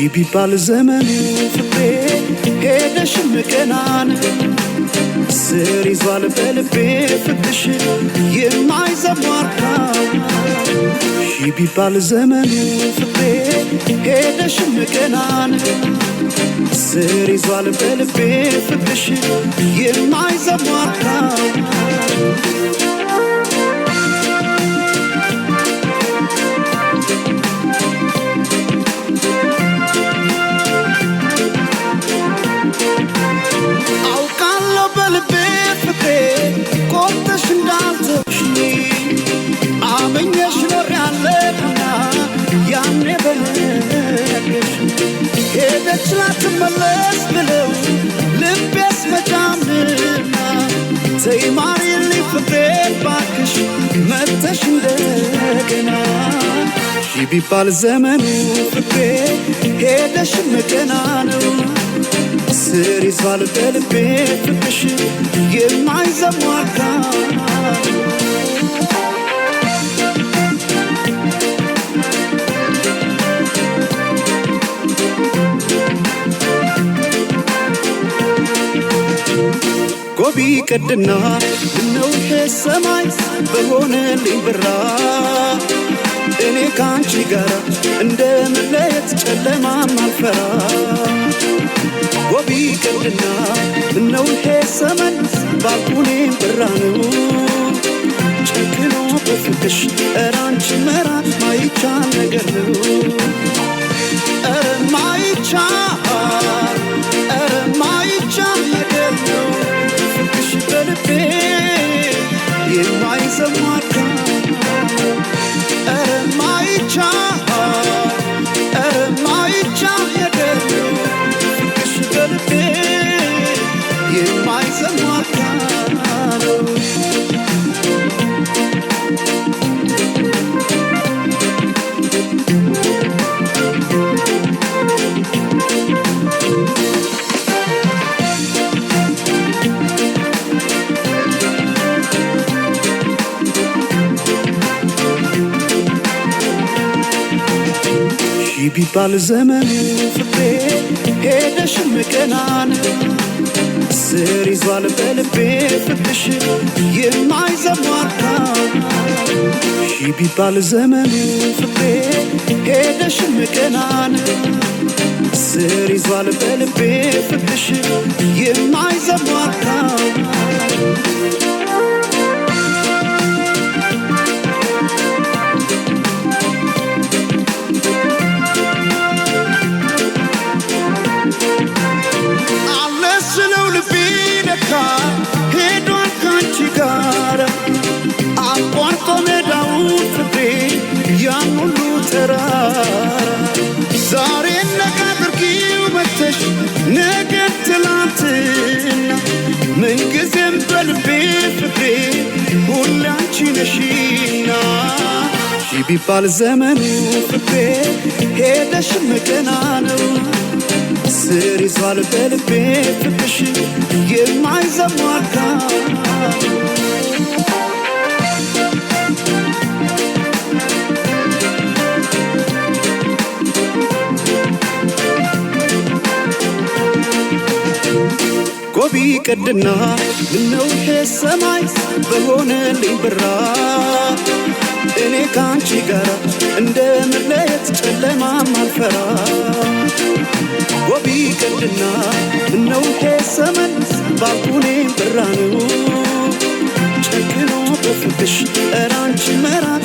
ቢባል ዘመኑ ፍቅሬ ሄደሽ መቀናን ስር ይዟል በልቤ ፍቅርሽ የማይዘማርካ ቢባል ዘመኑ ፍቅሬ ሄደሽ መቀናን ስር ይዟል በልቤ ፍቅርሽ የማይዘማርካ ቆርጠሽ እንዳልተውሽኝ አመኘሽ ኖሬያለሁና ያኔ በነገርሽ ሄደች ላትመለስ ብለው ልቤስ መጫምና ተይ ማሪልኝ ፍቅሬን ባክሽ መጥተሽ እንደገና ቢባል ዘመኑ ፍቅሬ ሄደሽ መቀና ነው ስር ይዟል በልቤ ፍቅርሽ የማይዘማርካ ጎቢ ቀድና ነው ሰማይ በሆነልኝ ብራ እኔ ካንቺ ጋር እንደመለየት ጨለማም አልፈራ ጎቢ ቀድና ነው ሰማይ ባልኩኔም ብራ ነው ጨክኖ በፍቅሽ እራንቺ መራት ማይቻል ነገር ነው ማይቻል ነገር ነው ፍቅሽ በልቤ የማይዘማርካ ማይቻል ነገር ነው ፍቅሽ በልቤ የማይዘማርካ ነው ቢባል ዘመኑ ፍቅሬ ሄደሽ መቀናን ስር ይዟል በልቤ ፍቅርሽ የማይዘማርካ ቢባል ዘመኑ ፍቅሬ ሄደሽ መቀናን ስር ይዟል በልቤ ፍቅርሽ የማይዘማርካ ሄዷል ካንቺ ጋር አቋርጦ ሜዳውን ፍቅሬ ያን ሁሉ ተራራ ዛሬ ነገ አድርጊው መተሽ ነገ ትላንትና ምንጊዜም በልቤ ፍቅሬ ሁሌ አንቺ ነሽና ቢባል ዘመኑ ፍቅሬ ሄደሽ መቀና ነው ስር ይዟል በልቤ ፍቅርሽ የማይዘማርካ ጎቢ ቀድና ነው ሰማይ በሆነልኝ ብራ እኔ ካንቺ ጋር እንደመለየት ጨለማም አልፈራ ጎቢ ቀድና ነው ሰማይ ባልኩኔም ብራ ነው ጨክኖ በፍቅርሽ እራንቺ መራት